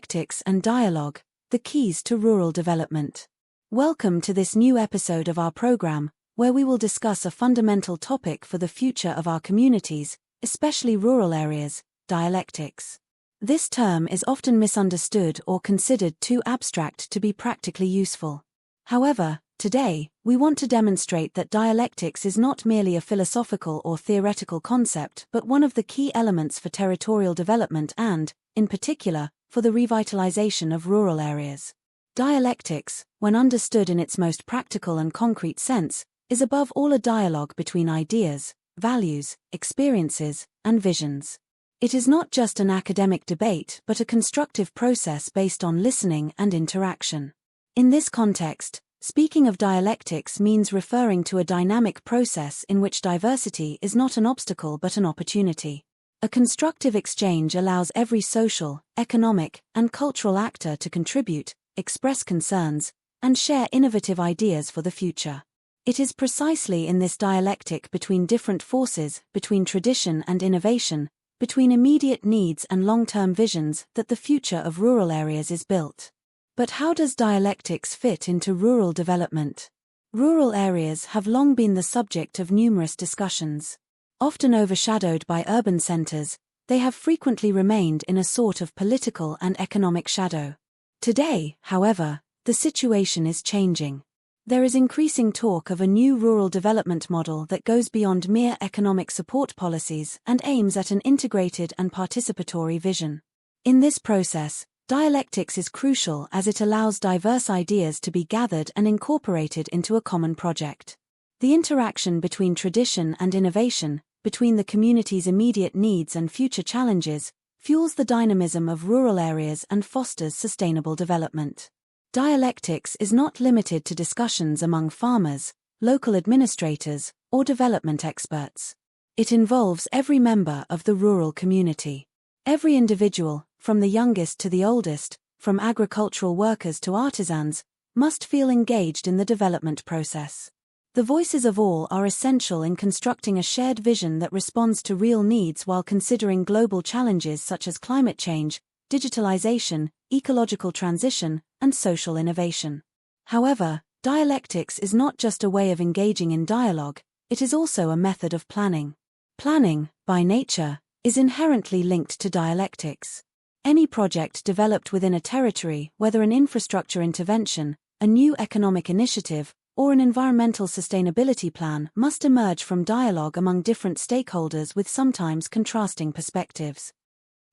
Dialectics and Dialogue, the keys to rural development. Welcome to this new episode of our program, where we will discuss a fundamental topic for the future of our communities, especially rural areas: dialectics. This term is often misunderstood or considered too abstract to be practically useful. However, today, we want to demonstrate that dialectics is not merely a philosophical or theoretical concept but one of the key elements for territorial development and, in particular, for the revitalization of rural areas. Dialectics, when understood in its most practical and concrete sense, is above all a dialogue between ideas, values, experiences, and visions. It is not just an academic debate but a constructive process based on listening and interaction. In this context, speaking of dialectics means referring to a dynamic process in which diversity is not an obstacle but an opportunity. A constructive exchange allows every social, economic, and cultural actor to contribute, express concerns, and share innovative ideas for the future. It is precisely in this dialectic between different forces, between tradition and innovation, between immediate needs and long-term visions, that the future of rural areas is built. But how does dialectics fit into rural development? Rural areas have long been the subject of numerous discussions. Often overshadowed by urban centers, they have frequently remained in a sort of political and economic shadow. Today, however, the situation is changing. There is increasing talk of a new rural development model that goes beyond mere economic support policies and aims at an integrated and participatory vision. In this process, dialectics is crucial as it allows diverse ideas to be gathered and incorporated into a common project. The interaction between tradition and innovation, between the community's immediate needs and future challenges, fuels the dynamism of rural areas and fosters sustainable development. Dialectics is not limited to discussions among farmers, local administrators, or development experts. It involves every member of the rural community. Every individual, from the youngest to the oldest, from agricultural workers to artisans, must feel engaged in the development process. The voices of all are essential in constructing a shared vision that responds to real needs while considering global challenges such as climate change, digitalization, ecological transition, and social innovation. However, dialectics is not just a way of engaging in dialogue, it is also a method of planning. Planning, by nature, is inherently linked to dialectics. Any project developed within a territory, whether an infrastructure intervention, a new economic initiative, or an environmental sustainability plan, must emerge from dialogue among different stakeholders with sometimes contrasting perspectives.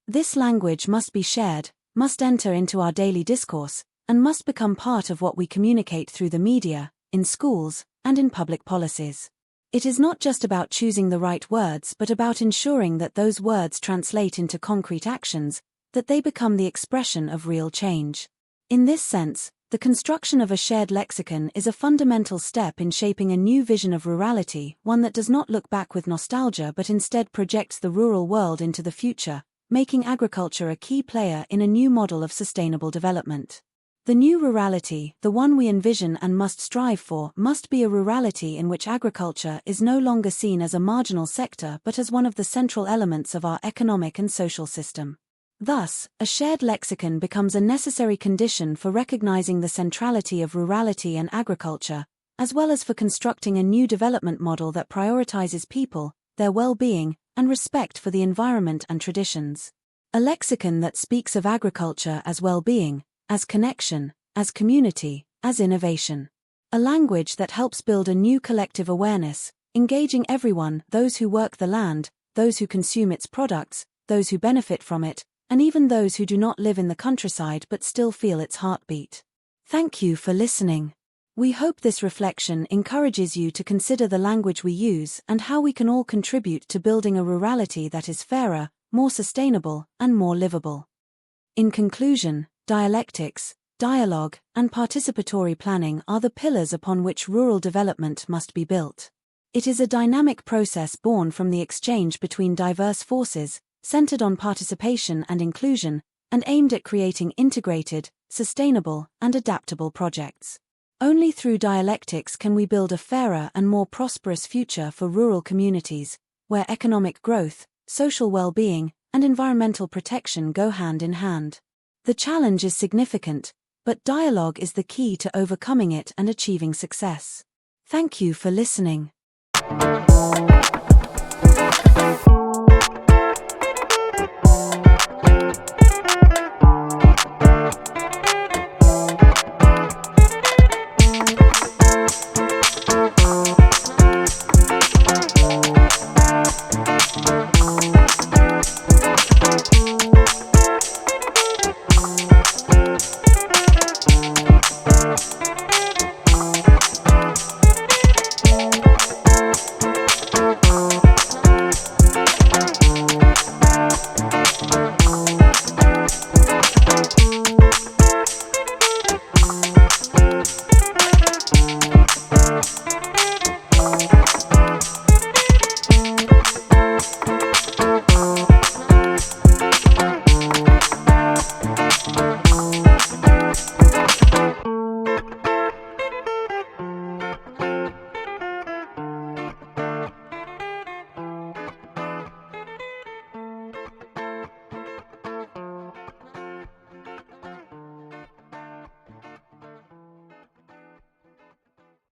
This language must be shared, must enter into our daily discourse, and must become part of what we communicate through the media, in schools, and in public policies. It is not just about choosing the right words but about ensuring that those words translate into concrete actions, that they become the expression of real change. In this sense, the construction of a shared lexicon is a fundamental step in shaping a new vision of rurality, one that does not look back with nostalgia but instead projects the rural world into the future, making agriculture a key player in a new model of sustainable development. The new rurality, the one we envision and must strive for, must be a rurality in which agriculture is no longer seen as a marginal sector but as one of the central elements of our economic and social system. Thus, a shared lexicon becomes a necessary condition for recognizing the centrality of rurality and agriculture, as well as for constructing a new development model that prioritizes people, their well-being, and respect for the environment and traditions. A lexicon that speaks of agriculture as well-being, as connection, as community, as innovation. A language that helps build a new collective awareness, engaging everyone, those who work the land, those who consume its products, those who benefit from it, and even those who do not live in the countryside but still feel its heartbeat. Thank you for listening. We hope this reflection encourages you to consider the language we use and how we can all contribute to building a rurality that is fairer, more sustainable, and more livable. In conclusion, dialectics, dialogue, and participatory planning are the pillars upon which rural development must be built. It is a dynamic process born from the exchange between diverse forces, centered on participation and inclusion, and aimed at creating integrated, sustainable, and adaptable projects. Only through dialectics can we build a fairer and more prosperous future for rural communities, where economic growth, social well-being, and environmental protection go hand in hand. The challenge is significant, but dialogue is the key to overcoming it and achieving success. Thank you for listening.